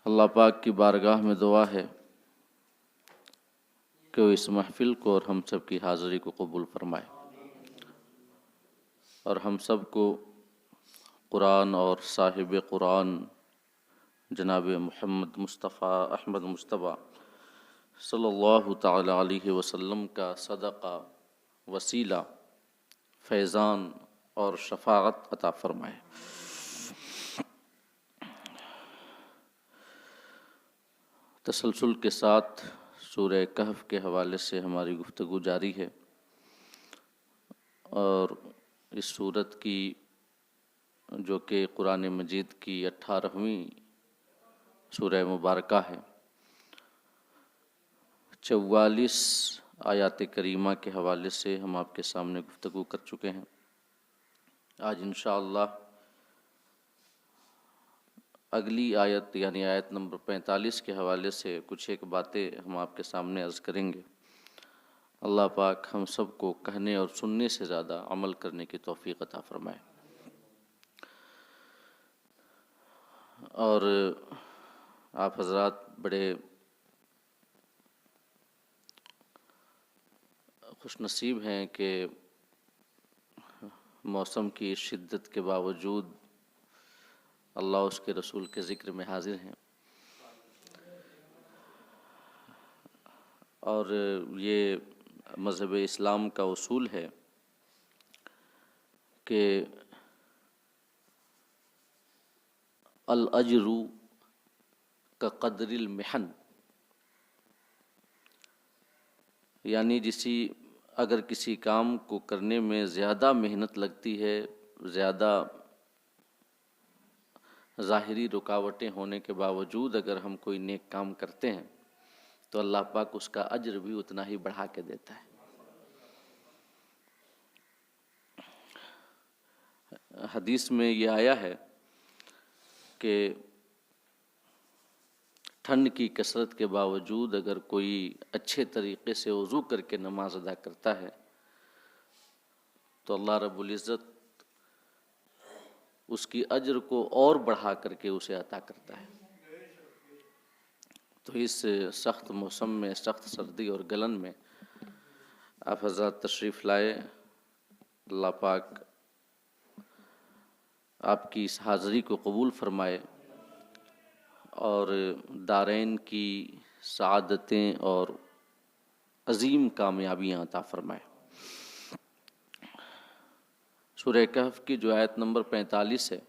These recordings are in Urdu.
اللہ پاک کی بارگاہ میں دعا ہے کہ وہ اس محفل کو اور ہم سب کی حاضری کو قبول فرمائے اور ہم سب کو قرآن اور صاحب قرآن جناب محمد مصطفیٰ احمد مصطفیٰ صلی اللہ تعالی علیہ وسلم کا صدقہ، وسیلہ، فیضان اور شفاعت عطا فرمائے۔ تسلسل کے ساتھ سورہ کہف کے حوالے سے ہماری گفتگو جاری ہے اور اس سورت کی جو کہ قرآن مجید کی 18ویں سورہ مبارکہ ہے، 44 آیات کریمہ کے حوالے سے ہم آپ کے سامنے گفتگو کر چکے ہیں۔ آج انشاءاللہ اگلی آیت یعنی آیت نمبر 45 کے حوالے سے کچھ ایک باتیں ہم آپ کے سامنے عرض کریں گے۔ اللہ پاک ہم سب کو کہنے اور سننے سے زیادہ عمل کرنے کی توفیق عطا فرمائے۔ اور آپ حضرات بڑے خوش نصیب ہیں کہ موسم کی شدت کے باوجود اللہ اس کے رسول کے ذکر میں حاضر ہیں، اور یہ مذہب اسلام کا اصول ہے کہ الاجر کا قدر المحن، یعنی اگر کسی کام کو کرنے میں زیادہ محنت لگتی ہے، زیادہ ظاہری رکاوٹیں ہونے کے باوجود اگر ہم کوئی نیک کام کرتے ہیں تو اللہ پاک اس کا اجر بھی اتنا ہی بڑھا کے دیتا ہے۔ حدیث میں یہ آیا ہے کہ ٹھنڈ کی کثرت کے باوجود اگر کوئی اچھے طریقے سے وضو کر کے نماز ادا کرتا ہے تو اللہ رب العزت اس کی اجر کو اور بڑھا کر کے اسے عطا کرتا ہے۔ تو اس سخت موسم میں، سخت سردی اور گلن میں آپ حضرات تشریف لائے، اللہ پاک آپ کی اس حاضری کو قبول فرمائے اور دارین کی سعادتیں اور عظیم کامیابیاں عطا فرمائے۔ سورہ کہف کی جو آیت نمبر 45 ہے،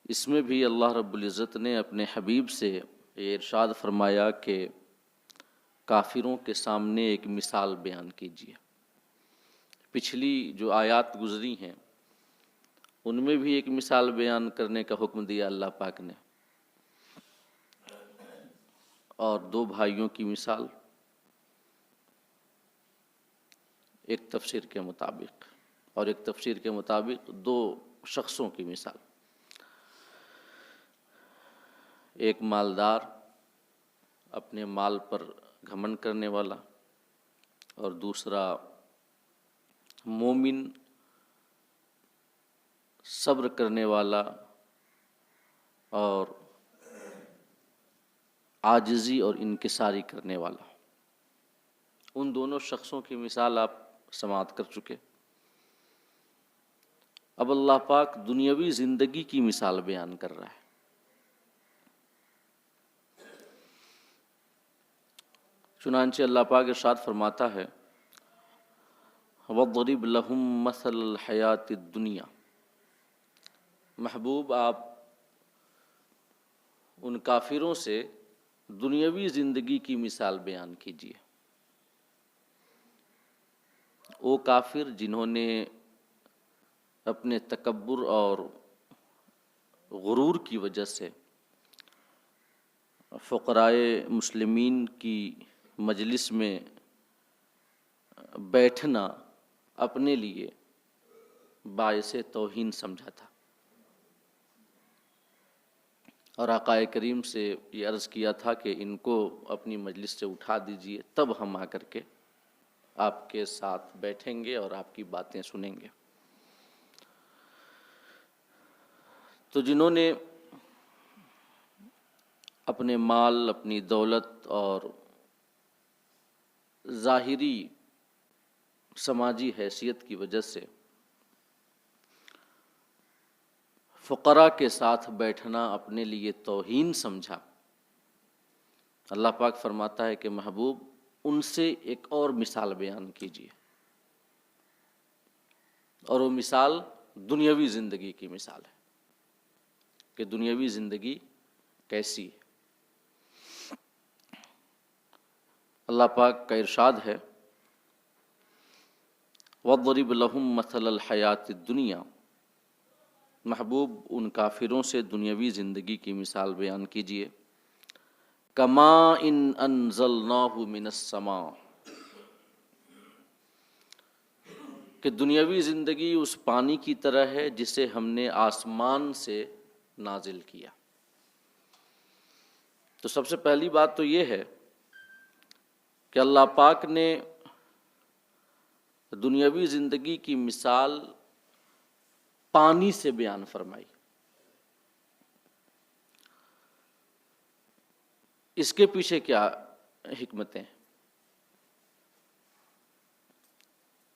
اس میں بھی اللہ رب العزت نے اپنے حبیب سے یہ ارشاد فرمایا کہ کافروں کے سامنے ایک مثال بیان کیجیے۔ پچھلی جو آیات گزری ہیں ان میں بھی ایک مثال بیان کرنے کا حکم دیا اللہ پاک نے، اور دو بھائیوں کی مثال ایک تفسیر کے مطابق، اور ایک تفسیر کے مطابق دو شخصوں کی مثال، ایک مالدار اپنے مال پر گھمنڈ کرنے والا، اور دوسرا مومن صبر کرنے والا اور عاجزی اور انکساری کرنے والا۔ ان دونوں شخصوں کی مثال آپ سماعت کر چکے۔ اب اللہ پاک دنیاوی زندگی کی مثال بیان کر رہا ہے۔ چنانچہ اللہ پاک ارشاد فرماتا ہے وَاضْرِبْ لَهُم مَثَلَ الْحَيَاةِ الدُّنْيَا، محبوب آپ ان کافروں سے دنیاوی زندگی کی مثال بیان کیجیے۔ وہ کافر جنہوں نے اپنے تکبر اور غرور کی وجہ سے فقرائے مسلمین کی مجلس میں بیٹھنا اپنے لیے باعث توہین سمجھا تھا، اور آقا کریم سے یہ عرض کیا تھا کہ ان کو اپنی مجلس سے اٹھا دیجئے، تب ہم آ کر کے آپ کے ساتھ بیٹھیں گے اور آپ کی باتیں سنیں گے۔ تو جنہوں نے اپنے مال، اپنی دولت اور ظاہری سماجی حیثیت کی وجہ سے فقراء کے ساتھ بیٹھنا اپنے لیے توہین سمجھا، اللہ پاک فرماتا ہے کہ محبوب ان سے ایک اور مثال بیان کیجیے، اور وہ مثال دنیاوی زندگی کی مثال ہے کہ دنیاوی زندگی کیسی ہے۔ اللہ پاک کا ارشاد ہے وَاضْرِبْ لَهُم مَثَلَ الْحَيَاةِ الدُّنْيَا، محبوب ان کافروں سے دنیاوی زندگی کی مثال بیان کیجیے، کَمَاءٍ أَنزَلْنَاهُ مِنَ السَّمَاءِ، کہ دنیاوی زندگی اس پانی کی طرح ہے جسے ہم نے آسمان سے نازل کیا۔ تو سب سے پہلی بات تو یہ ہے کہ اللہ پاک نے دنیاوی زندگی کی مثال پانی سے بیان فرمائی۔ اس کے پیچھے کیا حکمتیں؟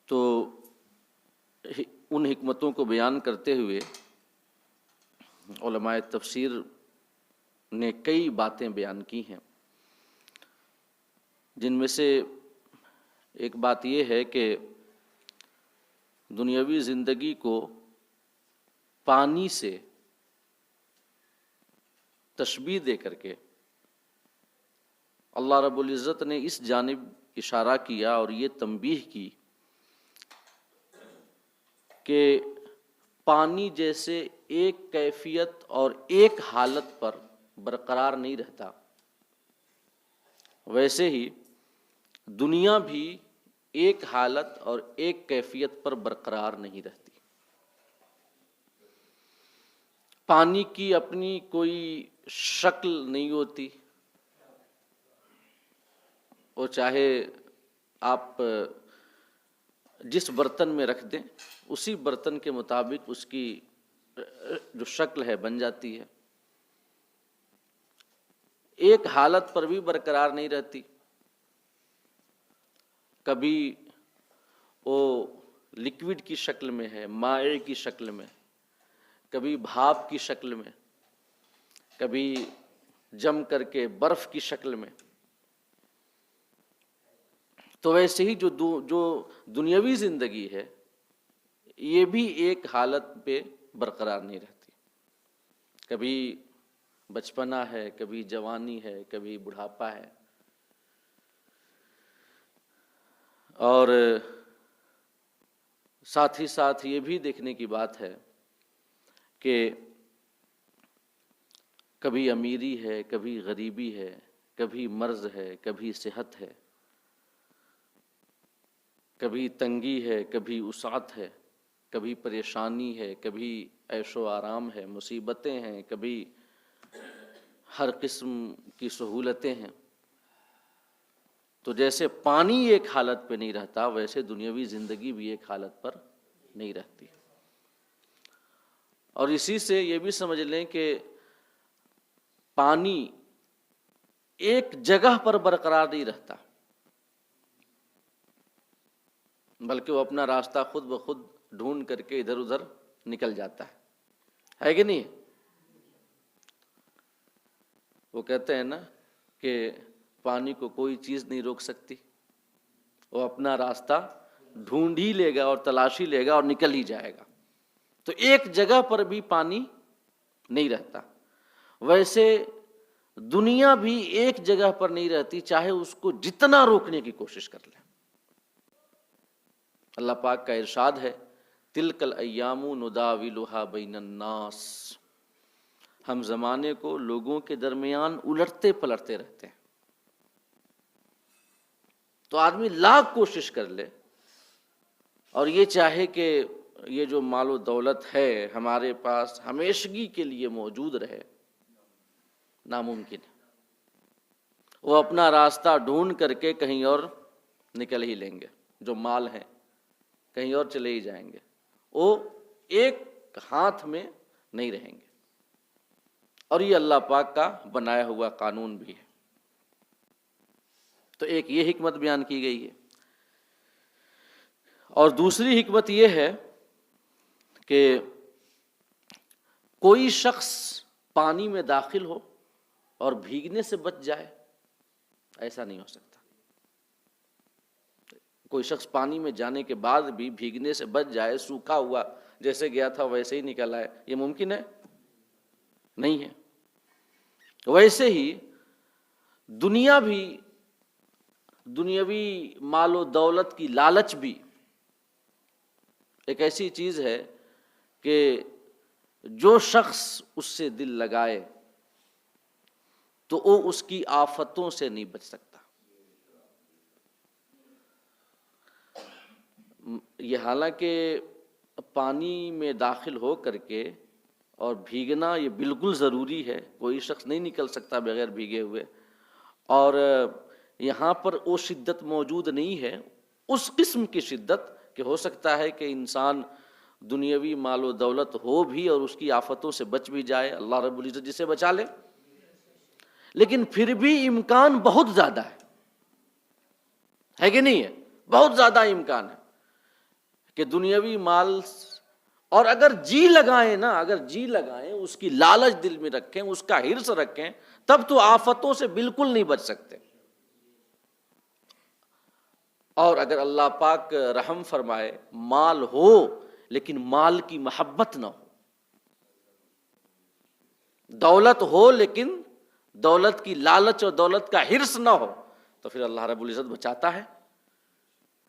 تو ان حکمتوں کو بیان کرتے ہوئے علماء تفسیر نے کئی باتیں بیان کی ہیں، جن میں سے ایک بات یہ ہے کہ دنیاوی زندگی کو پانی سے تشبیہ دے کر کے اللہ رب العزت نے اس جانب اشارہ کیا اور یہ تنبیہ کی کہ پانی جیسے ایک کیفیت اور ایک حالت پر برقرار نہیں رہتا، ویسے ہی دنیا بھی ایک حالت اور ایک کیفیت پر برقرار نہیں رہتی۔ پانی کی اپنی کوئی شکل نہیں ہوتی، وہ چاہے آپ جس برتن میں رکھ دیں اسی برتن کے مطابق اس کی جو شکل ہے بن جاتی ہے، ایک حالت پر بھی برقرار نہیں رہتی۔ کبھی وہ لکوڈ کی شکل میں ہے، مائع کی شکل میں، کبھی بھاپ کی شکل میں، کبھی جم کر کے برف کی شکل میں۔ تو ویسے ہی جو دنیاوی زندگی ہے یہ بھی ایک حالت پہ برقرار نہیں رہتی، کبھی بچپنا ہے، کبھی جوانی ہے، کبھی بڑھاپا ہے، اور ساتھ ہی ساتھ یہ بھی دیکھنے کی بات ہے کہ کبھی امیری ہے، کبھی غریبی ہے، کبھی مرض ہے، کبھی صحت ہے، کبھی تنگی ہے، کبھی وسعت ہے، کبھی پریشانی ہے، کبھی عیش و آرام ہے، مصیبتیں ہیں، کبھی ہر قسم کی سہولتیں ہیں۔ تو جیسے پانی ایک حالت پہ نہیں رہتا، ویسے دنیاوی زندگی بھی ایک حالت پر نہیں رہتی۔ اور اسی سے یہ بھی سمجھ لیں کہ پانی ایک جگہ پر برقرار نہیں رہتا، بلکہ وہ اپنا راستہ خود بخود ڈھونڈ کر کے ادھر ادھر نکل جاتا ہے کہ نہیں؟ وہ کہتے ہیں نا کہ پانی کو کوئی چیز نہیں روک سکتی، وہ اپنا راستہ ڈھونڈ ہی لے گا اور تلاشی لے گا اور نکل ہی جائے گا۔ تو ایک جگہ پر بھی پانی نہیں رہتا، ویسے دنیا بھی ایک جگہ پر نہیں رہتی، چاہے اس کو جتنا روکنے کی کوشش کر لیں۔ اللہ پاک کا ارشاد ہے تِلْكَ الْأَيَّامُ نُدَاوِلُهَا بَيْنَ النَّاسِ، ہم زمانے کو لوگوں کے درمیان الٹتے پلٹتے رہتے ہیں۔ تو آدمی لاکھ کوشش کر لے اور یہ چاہے کہ یہ جو مال و دولت ہے ہمارے پاس ہمیشگی کے لیے موجود رہے، ناممکن ہے۔ وہ اپنا راستہ ڈھونڈ کر کے کہیں اور نکل ہی لیں گے، جو مال ہیں کہیں اور چلے ہی جائیں گے، وہ ایک ہاتھ میں نہیں رہیں گے۔ اور یہ اللہ پاک کا بنایا ہوا قانون بھی ہے۔ تو ایک یہ حکمت بیان کی گئی ہے، اور دوسری حکمت یہ ہے کہ کوئی شخص پانی میں داخل ہو اور بھیگنے سے بچ جائے، ایسا نہیں ہو سکتا۔ کوئی شخص پانی میں جانے کے بعد بھی بھیگنے سے بچ جائے، سوکھا ہوا جیسے گیا تھا ویسے ہی نکل آئے، یہ ممکن ہے؟ نہیں ہے۔ ویسے ہی دنیا بھی، دنیاوی مال و دولت کی لالچ بھی ایک ایسی چیز ہے کہ جو شخص اس سے دل لگائے تو وہ اس کی آفتوں سے نہیں بچ سکتا۔ یہ حالانکہ پانی میں داخل ہو کر کے اور بھیگنا یہ بالکل ضروری ہے، کوئی شخص نہیں نکل سکتا بغیر بھیگے ہوئے، اور یہاں پر وہ شدت موجود نہیں ہے، اس قسم کی شدت کہ ہو سکتا ہے کہ انسان دنیاوی مال و دولت ہو بھی اور اس کی آفتوں سے بچ بھی جائے، اللہ رب العزت جسے بچا لے، لیکن پھر بھی امکان بہت زیادہ ہے کہ نہیں ہے؟ بہت زیادہ امکان ہے کہ دنیاوی مال، اور اگر جی لگائیں نا، اگر جی لگائیں، اس کی لالچ دل میں رکھیں، اس کا حرص رکھیں، تب تو آفتوں سے بالکل نہیں بچ سکتے۔ اور اگر اللہ پاک رحم فرمائے، مال ہو لیکن مال کی محبت نہ ہو، دولت ہو لیکن دولت کی لالچ اور دولت کا حرص نہ ہو، تو پھر اللہ رب العزت بچاتا ہے،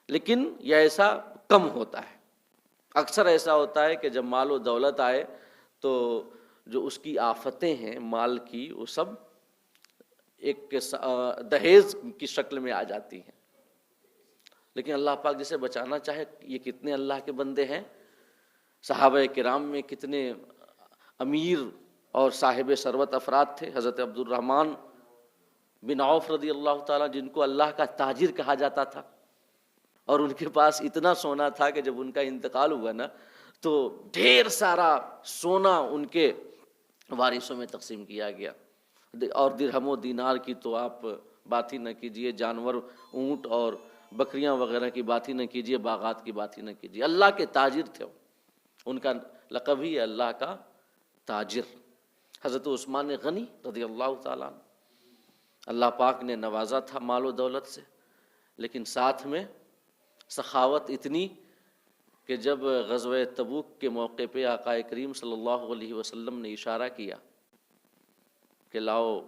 لیکن یہ ایسا کم ہوتا ہے۔ اکثر ایسا ہوتا ہے کہ جب مال و دولت آئے تو جو اس کی آفتیں ہیں مال کی، وہ سب ایک دہیز کی شکل میں آ جاتی ہیں، لیکن اللہ پاک جسے بچانا چاہے، یہ کتنے اللہ کے بندے ہیں، صحابہ کرام میں کتنے امیر اور صاحب ثروت افراد تھے۔ حضرت عبد الرحمن بن عوف رضی اللہ تعالیٰ، جن کو اللہ کا تاجر کہا جاتا تھا، اور ان کے پاس اتنا سونا تھا کہ جب ان کا انتقال ہوا نا تو ڈھیر سارا سونا ان کے وارثوں میں تقسیم کیا گیا، اور درہم و دینار کی تو آپ بات ہی نہ کیجیے، جانور اونٹ اور بکریاں وغیرہ کی بات ہی نہ کیجیے، باغات کی بات ہی نہ کیجیے، اللہ کے تاجر تھے وہ، ان کا لقب ہی ہے اللہ کا تاجر۔ حضرت عثمان غنی رضی اللہ تعالیٰ عنہ، اللہ پاک نے نوازا تھا مال و دولت سے، لیکن ساتھ میں سخاوت اتنی کہ جب غزوہ تبوک کے موقع پہ آقا کریم صلی اللہ علیہ وسلم نے اشارہ کیا کہ لاؤ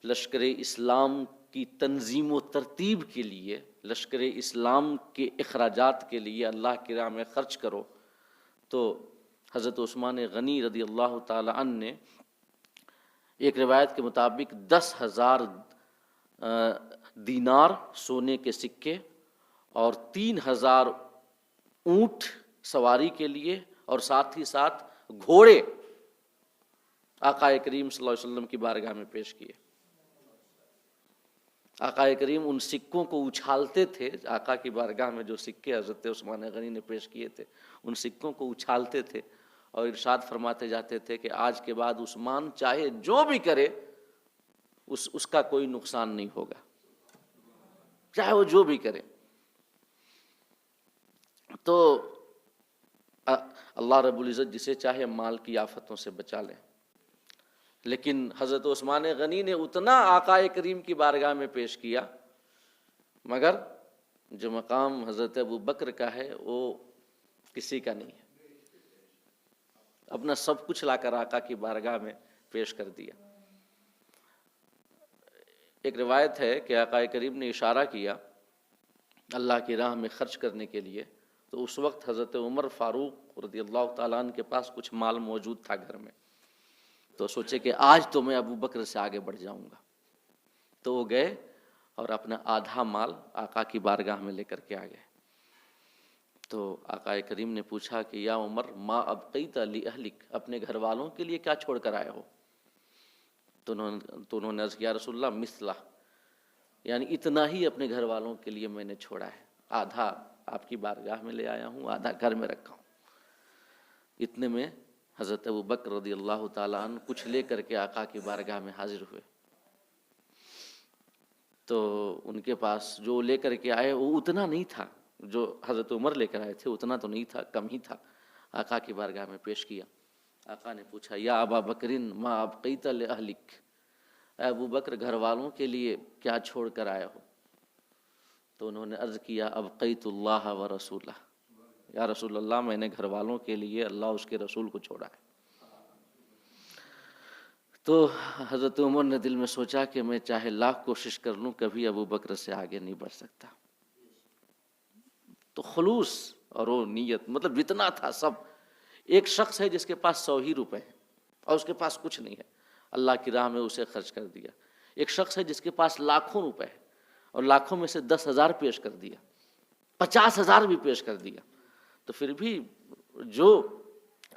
لشکر اسلام کی تنظیم و ترتیب کے لیے، لشکر اسلام کے اخراجات کے لیے اللہ کی راہ میں خرچ کرو، تو حضرت عثمان غنی رضی اللہ تعالی عنہ نے ایک روایت کے مطابق 10,000 دینار سونے کے سکے اور 3,000 اونٹ سواری کے لیے، اور ساتھ ہی ساتھ گھوڑے آقا کریم صلی اللہ علیہ وسلم کی بارگاہ میں پیش کیے۔ آقا کریم ان سکوں کو اچھالتے تھے، آقا کی بارگاہ میں جو سکے حضرت عثمان غنی نے پیش کیے تھے ان سکوں کو اچھالتے تھے، اور ارشاد فرماتے جاتے تھے کہ آج کے بعد عثمان چاہے جو بھی کرے اس کا کوئی نقصان نہیں ہوگا، چاہے وہ جو بھی کرے۔ تو اللہ رب العزت جسے چاہے مال کی آفتوں سے بچا لے، لیکن حضرت عثمان غنی نے اتنا آقا کریم کی بارگاہ میں پیش کیا، مگر جو مقام حضرت ابو بکر کا ہے وہ کسی کا نہیں ہے، اپنا سب کچھ لا کر آقا کی بارگاہ میں پیش کر دیا۔ ایک روایت ہے کہ آقا کریم نے اشارہ کیا اللہ کی راہ میں خرچ کرنے کے لیے، تو اس وقت حضرت عمر فاروق رضی اللہ تعالیٰ عنہ کے پاس کچھ مال موجود تھا گھر میں، تو سوچے کہ آج تو میں ابو بکر سے آگے بڑھ جاؤں گا، تو وہ گئے اور اپنا آدھا مال آقا کی بارگاہ میں لے کر کے آ گئے۔ تو آقا کریم نے پوچھا کہ یا عمر ما ابقیت لأہلک، اپنے گھر والوں کے لیے کیا چھوڑ کر آئے ہو؟ تو انہوں نے عرض کیا رسول اللہ مثلہ، یعنی اتنا ہی اپنے گھر والوں کے لیے میں نے چھوڑا ہے، آدھا آپ کی بارگاہ میں لے آیا ہوں، آدھا گھر میں رکھا ہوں۔ اتنے میں حضرت ابو بکر رضی اللہ تعالیٰ عنہ کچھ لے کر کے آقا کی بارگاہ میں حاضر ہوئے، تو ان کے پاس جو لے کر کے آئے وہ اتنا نہیں تھا، جو حضرت عمر لے کر آئے تھے اتنا تو نہیں تھا، کم ہی تھا۔ آقا کی بارگاہ میں پیش کیا۔ آقا نے پوچھا یا ابا بکرن ما ابقیت لأہلک، اے ابو بکر گھر والوں کے لیے کیا چھوڑ کر آئے ہو؟ تو انہوں نے عرض کیا ابقیت اللہ و رسولہ، یا رسول اللہ میں نے گھر والوں کے لیے اللہ اس کے رسول کو چھوڑا ہے۔ تو حضرت عمر نے دل میں سوچا کہ میں چاہے لاکھ کوشش کر لوں کبھی ابو بکر سے آگے نہیں بڑھ سکتا۔ تو خلوص اور وہ نیت، مطلب جتنا تھا سب، ایک شخص ہے جس کے پاس 100 ہی روپے ہیں اور اس کے پاس کچھ نہیں ہے، اللہ کی راہ میں اسے خرچ کر دیا۔ ایک شخص ہے جس کے پاس لاکھوں روپے ہے اور لاکھوں میں سے 10,000 پیش کر دیا، 50,000 بھی پیش کر دیا، تو پھر بھی جو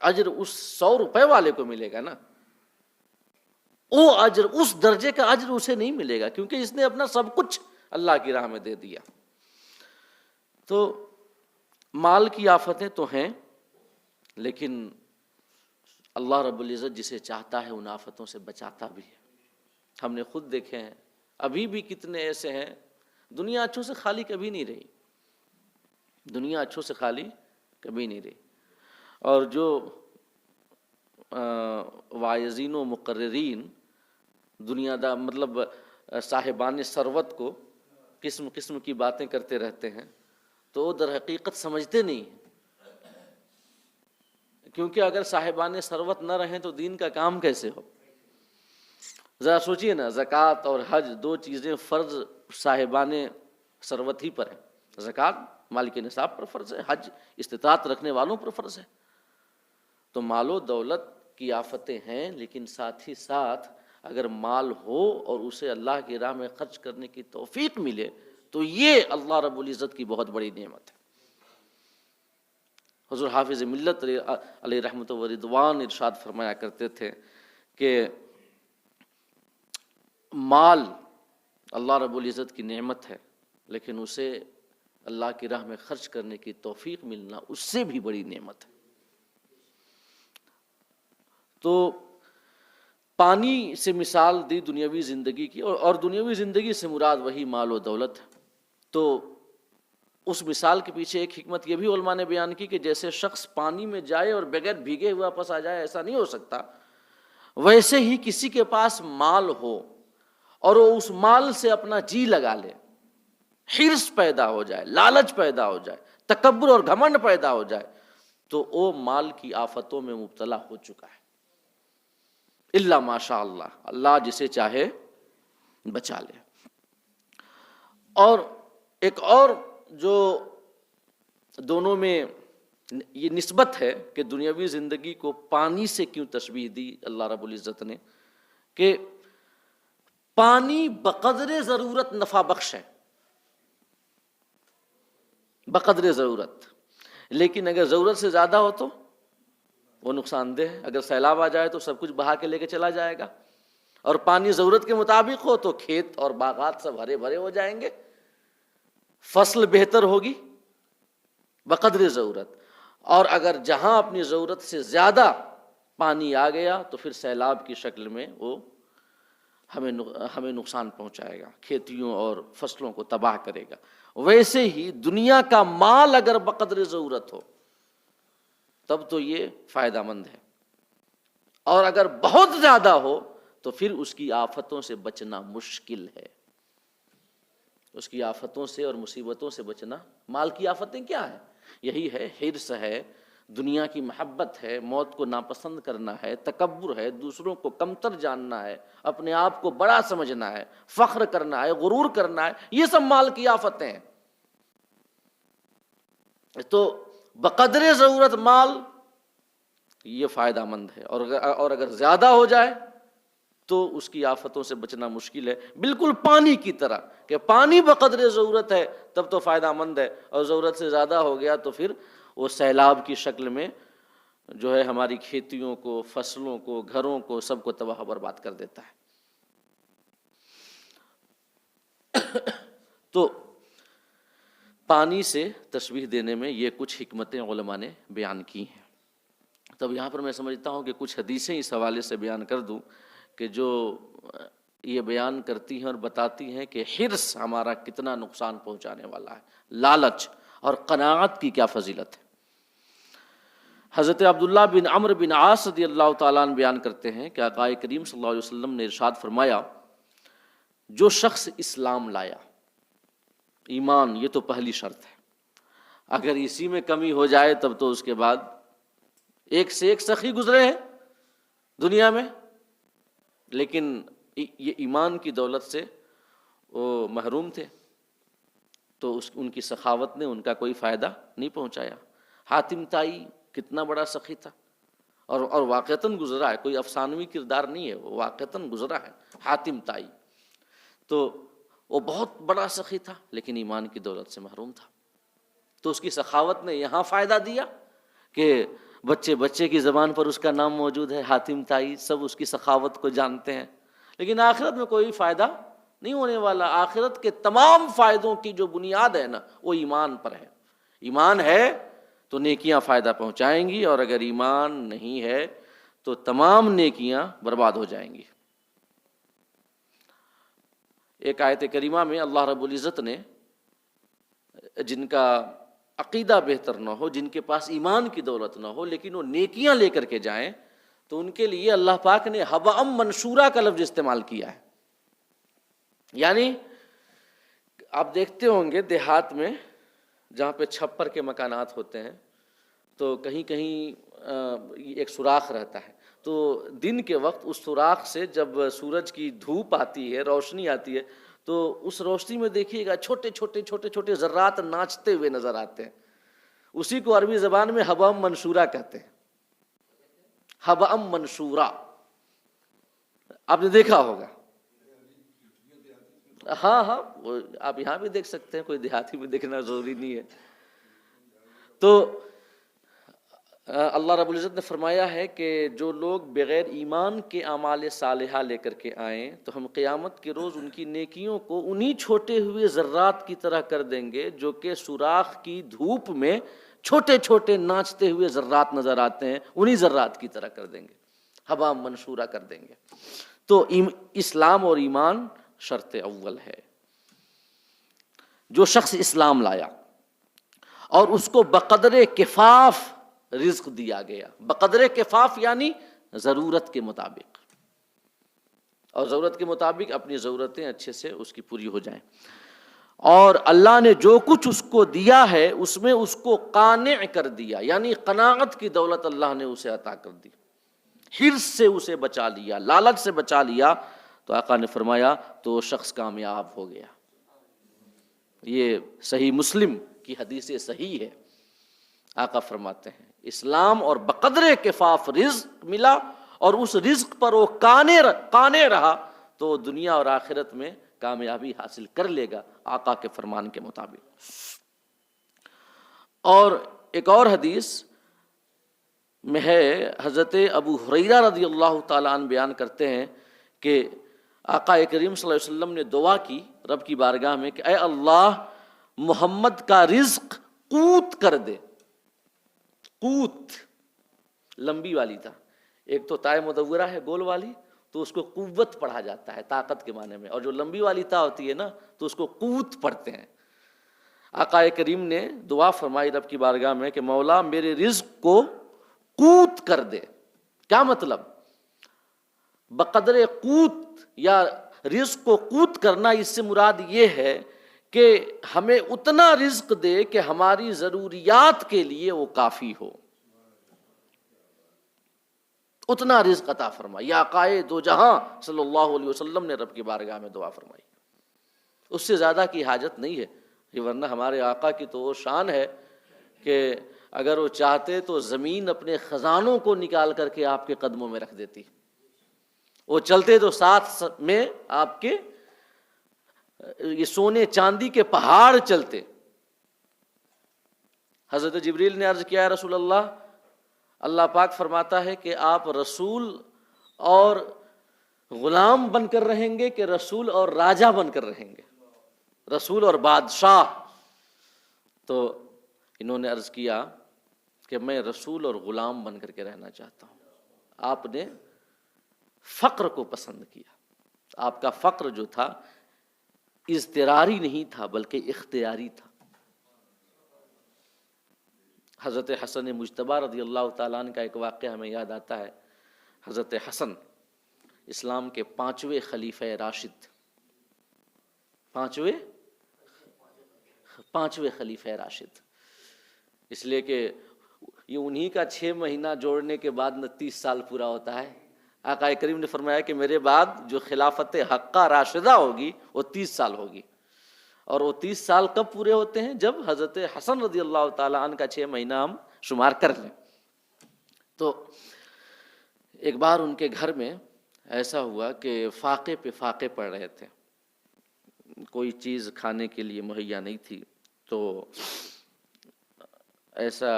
اجر اس 100 روپے والے کو ملے گا نا، وہ اجر، اس درجے کا اجر اسے نہیں ملے گا، کیونکہ اس نے اپنا سب کچھ اللہ کی راہ میں دے دیا۔ تو مال کی آفتیں تو ہیں، لیکن اللہ رب العزت جسے چاہتا ہے ان آفتوں سے بچاتا بھی ہے۔ ہم نے خود دیکھے ہیں، ابھی بھی کتنے ایسے ہیں، دنیا اچھوں سے خالی کبھی نہیں رہی، دنیا اچھوں سے خالی کبھی نہیں رہی۔ اور جو واعظین و مقررین دنیا دا مطلب صاحبان ثروت کو قسم قسم کی باتیں کرتے رہتے ہیں، تو وہ در حقیقت سمجھتے نہیں ہیں، کیونکہ اگر صاحبان ثروت نہ رہیں تو دین کا کام کیسے ہو؟ ذرا سوچئے نا، زکوٰۃ اور حج 2 چیزیں فرض صاحبان ثروت ہی پر ہیں۔ زکوٰۃ مال کے نصاب پر فرض ہے، حج استطاعت رکھنے والوں پر فرض ہے۔ تو مال و دولت کی آفتیں ہیں، لیکن ساتھ ہی ساتھ اگر مال ہو اور اسے اللہ کی راہ میں خرچ کرنے کی توفیق ملے تو یہ اللہ رب العزت کی بہت بڑی نعمت ہے۔ حضور حافظ ملت علیہ رحمت و رضوان ارشاد فرمایا کرتے تھے کہ مال اللہ رب العزت کی نعمت ہے، لیکن اسے اللہ کی راہ میں خرچ کرنے کی توفیق ملنا اس سے بھی بڑی نعمت ہے۔ تو پانی سے مثال دی دنیاوی زندگی کی، اور دنیاوی زندگی سے مراد وہی مال و دولت ہے۔ تو اس مثال کے پیچھے ایک حکمت یہ بھی علماء نے بیان کی کہ جیسے شخص پانی میں جائے اور بغیر بھیگے ہوئے واپس آ جائے، ایسا نہیں ہو سکتا، ویسے ہی کسی کے پاس مال ہو اور وہ اس مال سے اپنا جی لگا لے، حرص پیدا ہو جائے، لالچ پیدا ہو جائے، تکبر اور گھمنڈ پیدا ہو جائے، تو وہ مال کی آفتوں میں مبتلا ہو چکا ہے۔ الا ماشاء اللہ، اللہ جسے چاہے بچا لے۔ اور ایک اور جو دونوں میں یہ نسبت ہے کہ دنیاوی زندگی کو پانی سے کیوں تشبیہ دی اللہ رب العزت نے، کہ پانی بقدر ضرورت نفع بخش ہے، بقدر ضرورت، لیکن اگر ضرورت سے زیادہ ہو تو وہ نقصان دہ ہے۔ اگر سیلاب آ جائے تو سب کچھ بہا کے لے کے چلا جائے گا، اور پانی ضرورت کے مطابق ہو تو کھیت اور باغات سب ہرے بھرے ہو جائیں گے، فصل بہتر ہوگی بقدر ضرورت۔ اور اگر جہاں اپنی ضرورت سے زیادہ پانی آ گیا تو پھر سیلاب کی شکل میں وہ ہمیں نقصان پہنچائے گا، کھیتیوں اور فصلوں کو تباہ کرے گا۔ ویسے ہی دنیا کا مال اگر بقدر ضرورت ہو تب تو یہ فائدہ مند ہے، اور اگر بہت زیادہ ہو تو پھر اس کی آفتوں سے بچنا مشکل ہے۔ اس کی آفتوں سے اور مصیبتوں سے بچنا، مال کی آفتیں کیا ہیں؟ یہی ہے، حرص ہے، دنیا کی محبت ہے، موت کو ناپسند کرنا ہے، تکبر ہے، دوسروں کو کمتر جاننا ہے، اپنے آپ کو بڑا سمجھنا ہے، فخر کرنا ہے، غرور کرنا ہے، یہ سب مال کی آفتیں ہیں۔ تو بقدر ضرورت مال یہ فائدہ مند ہے، اور اگر زیادہ ہو جائے تو اس کی آفتوں سے بچنا مشکل ہے۔ بالکل پانی کی طرح کہ پانی بقدر ضرورت ہے تب تو فائدہ مند ہے، اور ضرورت سے زیادہ ہو گیا تو پھر وہ سیلاب کی شکل میں جو ہے ہماری کھیتیوں کو، فصلوں کو، گھروں کو، سب کو تباہ و برباد کر دیتا ہے۔ تو پانی سے تشبیہ دینے میں یہ کچھ حکمتیں علماء نے بیان کی ہیں۔ تب یہاں پر میں سمجھتا ہوں کہ کچھ حدیثیں اس حوالے سے بیان کر دوں کہ جو یہ بیان کرتی ہیں اور بتاتی ہیں کہ حرص ہمارا کتنا نقصان پہنچانے والا ہے، لالچ اور قناعت کی کیا فضیلت ہے۔ حضرت عبداللہ بن عمرو بن عاص رضی اللہ تعالیٰ عنہ بیان کرتے ہیں کہ آقا کریم صلی اللہ علیہ وسلم نے ارشاد فرمایا، جو شخص اسلام لایا، ایمان یہ تو پہلی شرط ہے، اگر اسی میں کمی ہو جائے تب تو اس کے بعد ایک سے ایک سخی گزرے ہیں دنیا میں، لیکن یہ ایمان کی دولت سے وہ محروم تھے، تو ان کی سخاوت نے ان کا کوئی فائدہ نہیں پہنچایا۔ حاتم طائی کتنا بڑا سخی تھا، اور واقعتاً گزرا ہے، کوئی افسانوی کردار نہیں ہے، وہ واقعتاً گزرا ہے حاتم طائی، تو وہ بہت بڑا سخی تھا لیکن ایمان کی دولت سے محروم تھا، تو اس کی سخاوت نے یہاں فائدہ دیا کہ بچے بچے کی زبان پر اس کا نام موجود ہے، حاتم طائی، سب اس کی سخاوت کو جانتے ہیں، لیکن آخرت میں کوئی فائدہ نہیں ہونے والا۔ آخرت کے تمام فائدوں کی جو بنیاد ہے نا، وہ ایمان پر ہے۔ ایمان ہے تو نیکیاں فائدہ پہنچائیں گی، اور اگر ایمان نہیں ہے تو تمام نیکیاں برباد ہو جائیں گی۔ ایک آیت کریمہ میں اللہ رب العزت نے جن کا عقیدہ بہتر نہ ہو، جن کے پاس ایمان کی دولت نہ ہو، لیکن وہ نیکیاں لے کر کے جائیں، تو ان کے لیے اللہ پاک نے حبأ منشورا کا لفظ استعمال کیا ہے۔ یعنی آپ دیکھتے ہوں گے دیہات میں جہاں پہ چھپر کے مکانات ہوتے ہیں تو کہیں کہیں ایک سوراخ رہتا ہے، تو دن کے وقت اس سوراخ سے جب سورج کی دھوپ آتی ہے، روشنی آتی ہے، تو اس روشنی میں دیکھیے گا چھوٹے چھوٹے چھوٹے چھوٹے ذرات ناچتے ہوئے نظر آتے ہیں، اسی کو عربی زبان میں حبأ منشورا کہتے ہیں۔ حبأ منشورا آپ نے دیکھا ہوگا، ہاں وہ آپ یہاں بھی دیکھ سکتے ہیں، کوئی دیہاتی میں دیکھنا ضروری نہیں ہے۔ تو اللہ رب العزت نے فرمایا ہے کہ جو لوگ بغیر ایمان کے اعمال صالحہ لے کر کے آئیں تو ہم قیامت کے روز ان کی نیکیوں کو انہی چھوٹے ہوئے ذرات کی طرح کر دیں گے جو کہ سوراخ کی دھوپ میں چھوٹے چھوٹے ناچتے ہوئے ذرات نظر آتے ہیں، انہی ذرات کی طرح کر دیں گے، حبأ منشورا کر دیں گے۔ تو اسلام اور ایمان شرط اول ہے۔ جو شخص اسلام لایا اور اس کو بقدر کفاف رزق دیا گیا، بقدر کفاف یعنی ضرورت کے مطابق، اور ضرورت کے مطابق اپنی ضرورتیں اچھے سے اس کی پوری ہو جائیں، اور اللہ نے جو کچھ اس کو دیا ہے اس میں اس کو قانع کر دیا، یعنی قناعت کی دولت اللہ نے اسے عطا کر دی، حرص سے اسے بچا لیا، لالچ سے بچا لیا، تو آقا نے فرمایا تو وہ شخص کامیاب ہو گیا۔ یہ صحیح مسلم کی حدیث صحیح ہے، آقا فرماتے ہیں اسلام اور بقدر کفاف رزق ملا، اور اس رزق پر وہ قانع رہا تو دنیا اور آخرت میں کامیابی حاصل کر لے گا آقا کے فرمان کے مطابق۔ اور ایک اور حدیث میں ہے، حضرت ابو ہریرہ رضی اللہ تعالیٰ عنہ بیان کرتے ہیں کہ آقا کریم صلی اللہ علیہ وسلم نے دعا کی رب کی بارگاہ میں کہ اے اللہ محمد کا رزق قوت کر دے۔ قوت لمبی والی تھا، ایک تو تائے مدورہ ہے گول والی، تو اس کو قوت پڑھا جاتا ہے طاقت کے معنی میں، اور جو لمبی والی تا ہوتی ہے نا تو اس کو قوت پڑھتے ہیں۔ آقا کریم نے دعا فرمائی رب کی بارگاہ میں کہ مولا میرے رزق کو قوت کر دے۔ کیا مطلب؟ بقدر قوت یا رزق کو قوت کرنا، اس سے مراد یہ ہے کہ ہمیں اتنا رزق دے کہ ہماری ضروریات کے لیے وہ کافی ہو، اتنا رزق عطا فرمائی۔ یا آقائے دو جہاں صلی اللہ علیہ وسلم نے رب کی بارگاہ میں دعا فرمائی، اس سے زیادہ کی حاجت نہیں ہے، ورنہ ہمارے آقا کی تو وہ شان ہے کہ اگر وہ چاہتے تو زمین اپنے خزانوں کو نکال کر کے آپ کے قدموں میں رکھ دیتی، وہ چلتے تو ساتھ میں آپ کے یہ سونے چاندی کے پہاڑ چلتے۔ حضرت جبریل نے عرض کیا ہے رسول اللہ، اللہ پاک فرماتا ہے کہ آپ رسول اور غلام بن کر رہیں گے کہ رسول اور راجہ بن کر رہیں گے، رسول اور بادشاہ؟ تو انہوں نے عرض کیا کہ میں رسول اور غلام بن کر کے رہنا چاہتا ہوں. آپ نے فقر کو پسند کیا. آپ کا فقر جو تھا اضطراری نہیں تھا بلکہ اختیاری تھا. حضرت حسن مجتبی رضی اللہ تعالیٰ عنہ کا ایک واقعہ ہمیں یاد آتا ہے. حضرت حسن اسلام کے 5ویں خلیفہ راشد، 5ویں خلیفہ راشد، اس لیے کہ یہ انہی کا 6 مہینہ جوڑنے کے بعد 30 سال پورا ہوتا ہے. آقا کریم نے فرمایا کہ میرے بعد جو خلافت حقہ راشدہ ہوگی وہ 30 سال ہوگی. اور وہ 30 سال کب پورے ہوتے ہیں؟ جب حضرت حسن رضی اللہ تعالیٰ عنہ کا 6 مہینہ ہم شمار کر لیں. تو ایک بار ان کے گھر میں ایسا ہوا کہ فاقے پہ فاقے پڑ رہے تھے، کوئی چیز کھانے کے لیے مہیا نہیں تھی. تو ایسا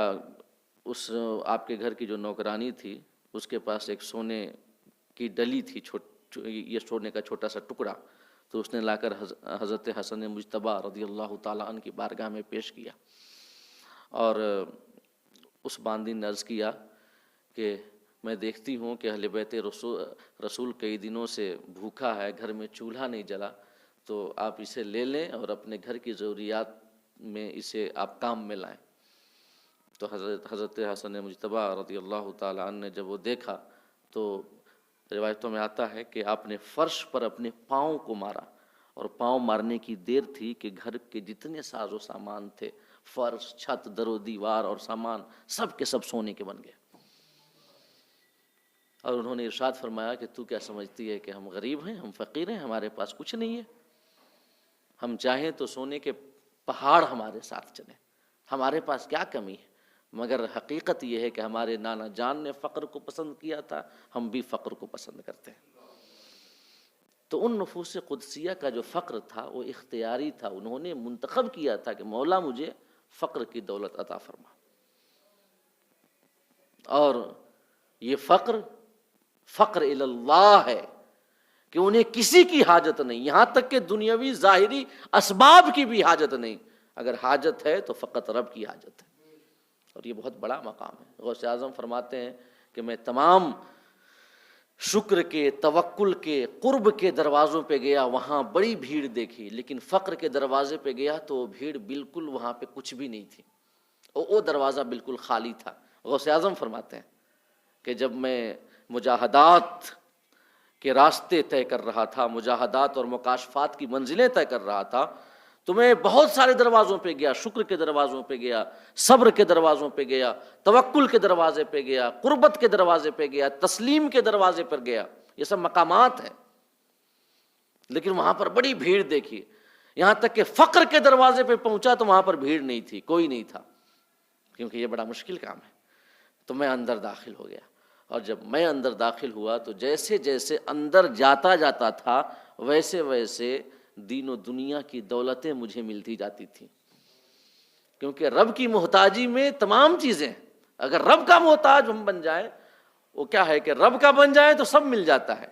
اس آپ کے گھر کی جو نوکرانی تھی اس کے پاس ایک سونے کی ڈلی تھی، یہ سونے کا چھوٹا سا ٹکڑا. تو اس نے لا کر حضرت حسن مجتبی رضی اللہ تعالیٰ عنہ کی بارگاہ میں پیش کیا. اور اس باندی نے عرض کیا کہ میں دیکھتی ہوں کہ اہل بیت رسول کئی دنوں سے بھوکا ہے، گھر میں چولہا نہیں جلا، تو آپ اسے لے لیں اور اپنے گھر کی ضروریات میں اسے آپ کام میں لائیں. تو حضرت حسن مجتبی رضی اللہ تعالیٰ عنہ نے جب وہ دیکھا تو روایتوں میں آتا ہے کہ آپ نے فرش پر اپنے پاؤں کو مارا، اور پاؤں مارنے کی دیر تھی کہ گھر کے جتنے ساز و سامان تھے، فرش، چھت، در و دیوار اور سامان، سب کے سب سونے کے بن گئے. اور انہوں نے ارشاد فرمایا کہ تو کیا سمجھتی ہے کہ ہم غریب ہیں، ہم فقیر ہیں، ہمارے پاس کچھ نہیں ہے؟ ہم چاہیں تو سونے کے پہاڑ ہمارے ساتھ چلیں، ہمارے پاس کیا کمی ہے؟ مگر حقیقت یہ ہے کہ ہمارے نانا جان نے فقر کو پسند کیا تھا، ہم بھی فقر کو پسند کرتے ہیں. تو ان نفوس قدسیہ کا جو فقر تھا وہ اختیاری تھا. انہوں نے منتخب کیا تھا کہ مولا مجھے فقر کی دولت عطا فرما. اور یہ فقر اللہ ہے کہ انہیں کسی کی حاجت نہیں، یہاں تک کہ دنیاوی ظاہری اسباب کی بھی حاجت نہیں. اگر حاجت ہے تو فقط رب کی حاجت ہے، اور یہ بہت بڑا مقام ہے. غوث اعظم فرماتے ہیں کہ میں تمام شکر کے، توکل کے، قرب کے دروازوں پہ گیا، وہاں بڑی بھیڑ دیکھی، لیکن فقر کے دروازے پہ گیا تو وہ بھیڑ بالکل وہاں پہ کچھ بھی نہیں تھی، وہ دروازہ بالکل خالی تھا. غوث اعظم فرماتے ہیں کہ جب میں مجاہدات کے راستے طے کر رہا تھا، مجاہدات اور مکاشفات کی منزلیں طے کر رہا تھا، تو میں بہت سارے دروازوں پہ گیا، شکر کے دروازوں پہ گیا، صبر کے دروازوں پہ گیا، توکل کے دروازے پہ گیا، قربت کے دروازے پہ گیا، تسلیم کے دروازے پر گیا. یہ سب مقامات ہیں، لیکن وہاں پر بڑی بھیڑ دیکھی. یہاں تک کہ فقر کے دروازے پہ پہنچا تو وہاں پر بھیڑ نہیں تھی، کوئی نہیں تھا، کیونکہ یہ بڑا مشکل کام ہے. تو میں اندر داخل ہو گیا، اور جب میں اندر داخل ہوا تو جیسے جیسے اندر جاتا تھا ویسے ویسے دین و دنیا کی دولتیں مجھے ملتی جاتی تھیں. کیونکہ رب کی محتاجی میں تمام چیزیں، اگر رب کا محتاج ہم بن جائیں، وہ کیا ہے کہ رب کا بن جائیں تو سب مل جاتا ہے.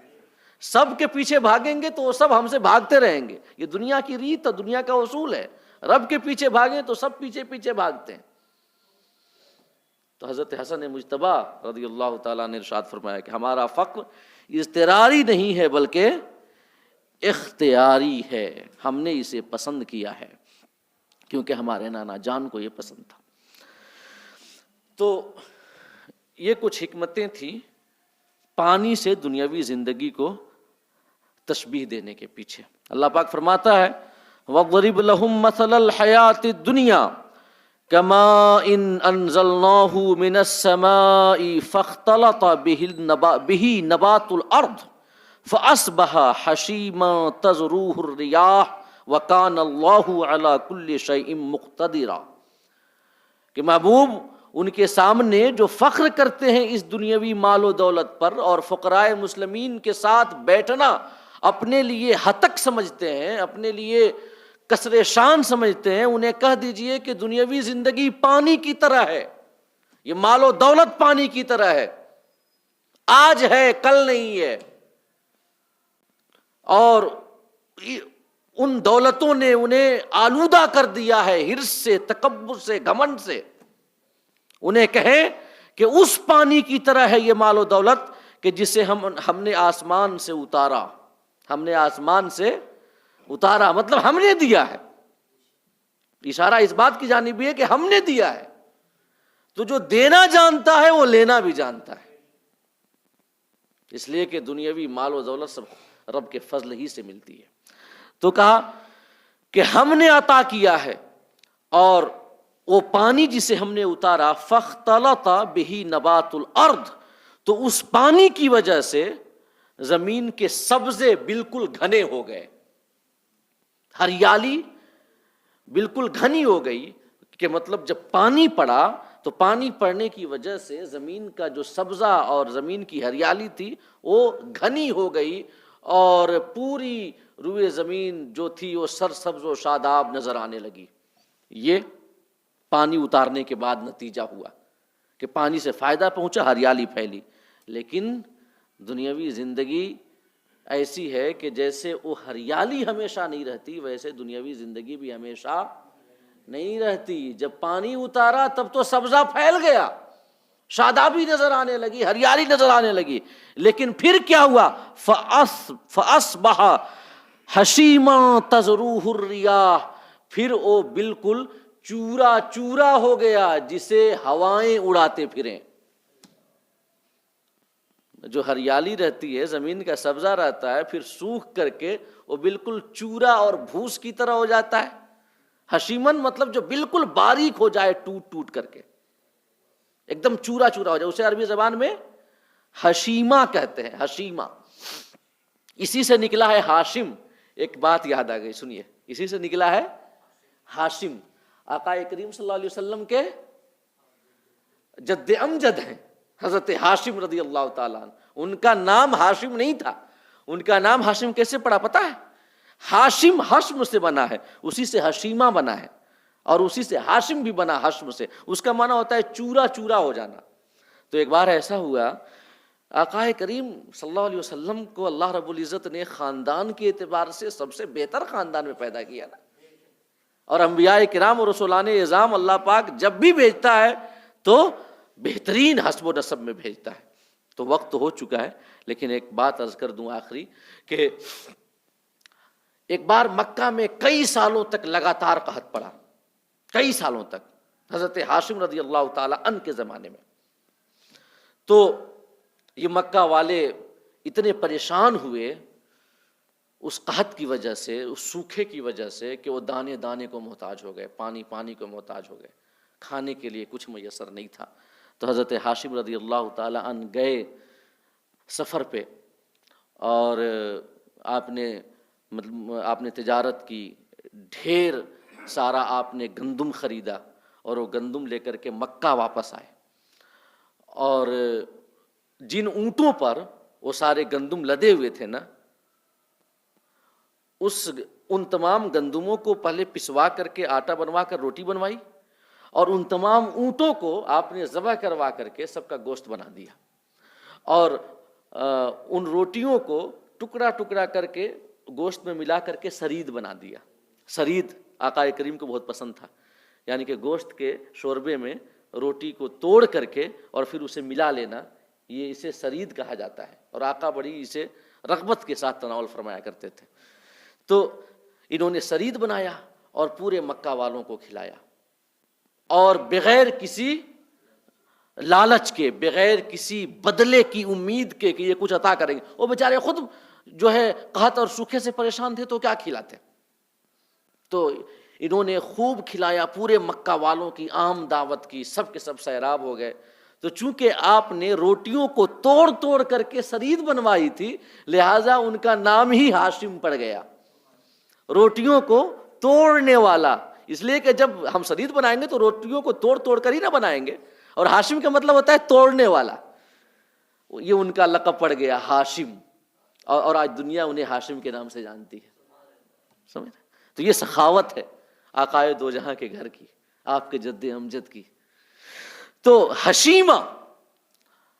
سب کے پیچھے بھاگیں گے تو وہ سب ہم سے بھاگتے رہیں گے. یہ دنیا کی ریت اور دنیا کا اصول ہے. رب کے پیچھے بھاگیں تو سب پیچھے پیچھے بھاگتے ہیں. تو حضرت حسن مجتبی رضی اللہ تعالیٰ نے ارشاد فرمایا کہ ہمارا فقر اضطراری نہیں ہے بلکہ اختیاری ہے، ہم نے اسے پسند کیا ہے کیونکہ ہمارے نانا جان کو یہ پسند تھا. تو یہ کچھ حکمتیں تھیں پانی سے دنیاوی زندگی کو تشبیہ دینے کے پیچھے. اللہ پاک فرماتا ہے وَضْرِبْ لَهُمْ مَثَلَ الْحَيَاةِ الدُّنْيَا كَمَاءٍ أَنزَلْنَاهُ مِنَ السَّمَاءِ فَاخْتَلَطَ بِهِ نَبَاتُ الْأَرْضِ فَأَصْبَحَ حَشِيمًا تَذْرُوهُ الرِّيَاحُ وَكَانَ اللَّهُ عَلَى كُلِّ شَيْءٍ مُقْتَدِرًا. کہ محبوب ان کے سامنے جو فخر کرتے ہیں اس دنیاوی مال و دولت پر اور فقراء مسلمین کے ساتھ بیٹھنا اپنے لیے ہتک سمجھتے ہیں، اپنے لیے کسر شان سمجھتے ہیں، انہیں کہہ دیجئے کہ دنیاوی زندگی پانی کی طرح ہے، یہ مال و دولت پانی کی طرح ہے، آج ہے کل نہیں ہے. اور ان دولتوں نے انہیں آلودہ کر دیا ہے حرص سے، تکبر سے، گھمنڈ سے. انہیں کہیں کہ اس پانی کی طرح ہے یہ مال و دولت کہ جسے ہم نے آسمان سے اتارا، ہم نے آسمان سے اتارا، مطلب ہم نے دیا ہے، اشارہ اس بات کی جانب بھی ہے کہ ہم نے دیا ہے۔ تو جو دینا جانتا ہے وہ لینا بھی جانتا ہے، اس لیے کہ دنیاوی مال و دولت سب رب کے فضل ہی سے ملتی ہے۔ تو کہا کہ ہم نے عطا کیا ہے، اور وہ پانی جسے ہم نے اتارا فاختلط بہ نبات الارض، تو اس پانی کی وجہ سے زمین کے سبزے بالکل گھنے ہو گئے، ہریالی بالکل گھنی ہو گئی، کہ مطلب جب پانی پڑا تو پانی پڑنے کی وجہ سے زمین کا جو سبزہ اور زمین کی ہریالی تھی وہ گھنی ہو گئی، اور پوری روئے زمین جو تھی وہ سرسبز و شاداب نظر آنے لگی۔ یہ پانی اتارنے کے بعد نتیجہ ہوا کہ پانی سے فائدہ پہنچا، ہریالی پھیلی۔ لیکن دنیاوی زندگی ایسی ہے کہ جیسے وہ ہریالی ہمیشہ نہیں رہتی، ویسے دنیاوی زندگی بھی ہمیشہ نہیں رہتی۔ جب پانی اتارا تب تو سبزہ پھیل گیا، شادابی نظر آنے لگی، ہریالی نظر آنے لگی، لیکن پھر کیا ہوا؟ فَأَصْبَحَ حَشِيمًا تَذْرُوهُ الرِّيَاحُ، پھر وہ بالکل چورا چورا ہو گیا جسے ہوائیں اڑاتے پھریں۔ جو ہریالی رہتی ہے، زمین کا سبزہ رہتا ہے، پھر سوکھ کر کے وہ بالکل چورا اور بھوس کی طرح ہو جاتا ہے۔ حشیمن مطلب جو بالکل باریک ہو جائے، ٹوٹ ٹوٹ کر کے ایک دم چورا چورا ہو جائے، اسے عربی زبان میں حشیمہ کہتے ہیں، حشیمہ۔ اسی سے نکلا ہے ہاشم۔ ایک بات یاد آ گئی، سنیے، اسی سے نکلا ہے ہاشم۔ آقا کریم صلی اللہ علیہ وسلم کے جد امجد ہیں حضرت ہاشم رضی اللہ تعالیٰ عنہ۔ ان کا نام ہاشم نہیں تھا، ان کا نام ہاشم کیسے پڑا پتہ ہے؟ ہاشم حشم سے بنا ہے، اسی سے حشیمہ بنا ہے، اور اسی سے ہاشم بھی بنا حشم سے، اس کا معنی ہوتا ہے چورا چورا ہو جانا۔ تو ایک بار ایسا ہوا، آقا کریم صلی اللہ علیہ وسلم کو اللہ رب العزت نے خاندان کے اعتبار سے سب سے بہتر خاندان میں پیدا کیا نا، اور انبیاء کرام اور رسولان اعظام اللہ پاک جب بھی بھیجتا ہے تو بہترین حسب و نسب میں بھیجتا ہے۔ تو وقت ہو چکا ہے، لیکن ایک بات عرض کر دوں آخری، کہ ایک بار مکہ میں کئی سالوں تک لگاتار قحط پڑا، کئی سالوں تک، حضرت ہاشم رضی اللہ تعالی عنہ کے زمانے میں۔ تو یہ مکہ والے اتنے پریشان ہوئے اس قحط کی وجہ سے، اس سوکھے کی وجہ سے، کہ وہ دانے دانے کو محتاج ہو گئے، پانی پانی کو محتاج ہو گئے، کھانے کے لیے کچھ میسر نہیں تھا۔ تو حضرت ہاشم رضی اللہ تعالی عنہ گئے سفر پہ، اور آپ نے تجارت کی، ڈھیر سارا آپ نے گندم خریدا، اور وہ گندم لے کر کے مکہ واپس آئے، اور جن اونٹوں پر وہ سارے گندم لدے ہوئے تھے نا، ان تمام گندموں کو پہلے پسوا کر کے آٹا بنوا کر روٹی بنوائی، اور ان تمام اونٹوں کو آپ نے ذبح کروا کر کے سب کا گوشت بنا دیا، اور ان روٹیوں کو ٹکڑا ٹکڑا کر کے گوشت میں ملا کر کے سرید بنا دیا۔ سرید آقا کریم کو بہت پسند تھا، یعنی کہ گوشت کے شوربے میں روٹی کو توڑ کر کے اور پھر اسے ملا لینا، یہ اسے سرید کہا جاتا ہے، اور آقا بڑی اسے رغبت کے ساتھ تناول فرمایا کرتے تھے۔ تو انہوں نے سرید بنایا اور پورے مکہ والوں کو کھلایا، اور بغیر کسی لالچ کے، بغیر کسی بدلے کی امید کے کہ یہ کچھ عطا کریں گے۔ وہ بیچارے خود جو ہے قحط اور سوکھے سے پریشان تھے، تو کیا کھلاتے؟ تو انہوں نے خوب کھلایا، پورے مکہ والوں کی عام دعوت کی، سب کے سب سیراب ہو گئے۔ تو چونکہ آپ نے روٹیوں کو توڑ توڑ کر کے سرید بنوائی تھی، لہٰذا ان کا نام ہی ہاشم پڑ گیا، روٹیوں کو توڑنے والا۔ اس لیے کہ جب ہم سرید بنائیں گے تو روٹیوں کو توڑ توڑ کر ہی نہ بنائیں گے، اور ہاشم کا مطلب ہوتا ہے توڑنے والا۔ یہ ان کا لقب پڑ گیا ہاشم، اور آج دنیا انہیں ہاشم کے نام سے جانتی ہے، سمجھ؟ تو یہ سخاوت ہے آقائے دو جہاں کے گھر کی، آپ کے جد امجد کی۔ تو حشیمہ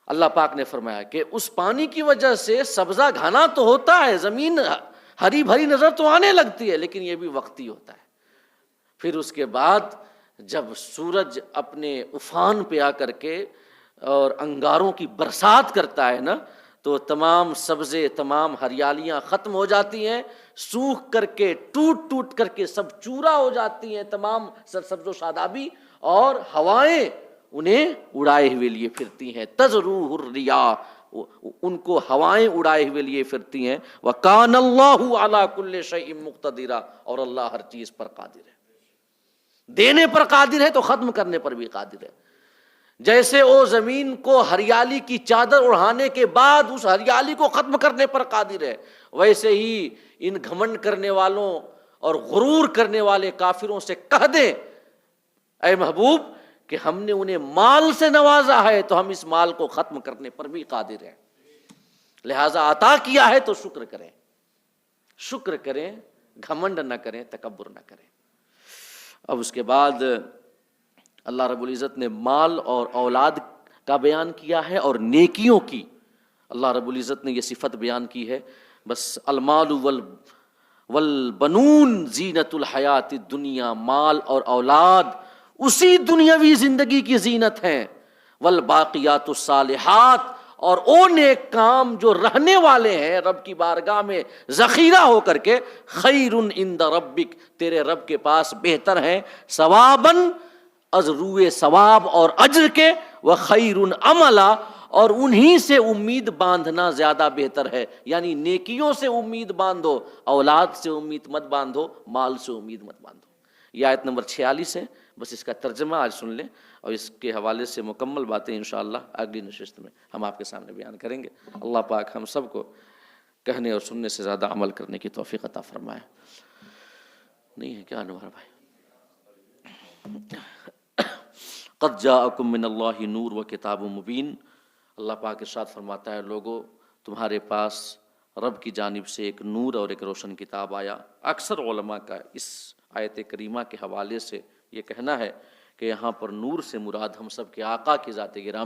اللہ پاک نے فرمایا کہ اس پانی کی وجہ سے سبزہ گھنا تو ہوتا ہے، زمین ہری بھری نظر تو آنے لگتی ہے، لیکن یہ بھی وقتی ہوتا ہے، پھر اس کے بعد جب سورج اپنے افان پہ آ کر کے اور انگاروں کی برسات کرتا ہے نا، تو تمام سبزے، تمام ہریالیاں ختم ہو جاتی ہیں، سوکھ کر کے ٹوٹ ٹوٹ کر کے سب چورا ہو جاتی ہیں، تمام سرسبز و شادابی، اور ہوائیں انہیں اڑائے ہوئے لیے پھرتی ہیں، تذروہ الرياح، ان کو ہوائیں اڑائے ہوئے لیے پھرتی ہیں، وَكَانَ اللَّهُ عَلَى كُلِّ شَيْءٍ مُقْتَدِرًا، اور اللہ ہر چیز پر قادر ہے، دینے پر قادر ہے تو ختم کرنے پر بھی قادر ہے۔ جیسے وہ زمین کو ہریالی کی چادر اڑھانے کے بعد اس ہریالی کو ختم کرنے پر قادر ہے، ویسے ہی ان گھمنڈ کرنے والوں اور غرور کرنے والے کافروں سے کہہ دیں اے محبوب کہ ہم نے انہیں مال سے نوازا ہے تو ہم اس مال کو ختم کرنے پر بھی قادر ہیں، لہٰذا عطا کیا ہے تو شکر کریں، شکر کریں، گھمنڈ نہ کریں، تکبر نہ کریں۔ اب اس کے بعد اللہ رب العزت نے مال اور اولاد کا بیان کیا ہے اور نیکیوں کی اللہ رب العزت نے یہ صفت بیان کی ہے، بس المال والبنون زینت الحیات الدنیا، مال اور اولاد اسی دنیاوی زندگی کی زینت ہیں، والباقیات الصالحات، اور وہ نیک کام جو رہنے والے ہیں رب کی بارگاہ میں ذخیرہ ہو کر کے، خیر عند ربک، تیرے رب کے پاس بہتر ہیں، ثواباً، از روئے ثواب اور اجر کے، وخیر عملا، اور انہی سے امید باندھنا زیادہ بہتر ہے، یعنی نیکیوں سے امید باندھو، اولاد سے امید مت باندھو، مال سے امید مت باندھو۔ یہ آیت نمبر 46 ہے، بس اس کا ترجمہ آج سن لیں، اور اس کے حوالے سے مکمل باتیں انشاءاللہ اگلی نشست میں ہم آپ کے سامنے بیان کریں گے۔ اللہ پاک ہم سب کو کہنے اور سننے سے زیادہ عمل کرنے کی توفیق عطا فرمائے۔ نہیں ہے کیا انور بھائی؟ قد جاءکم من اللہ نور و کتاب مبین، اللہ پاک ارشاد فرماتا ہے لوگو تمہارے پاس رب کی جانب سے ایک نور اور ایک روشن کتاب آیا۔ اکثر علماء کا اس آیت کریمہ کے حوالے سے یہ کہنا ہے کہ یہاں پر نور سے مراد ہم سب کے آقا کی ذات گرامی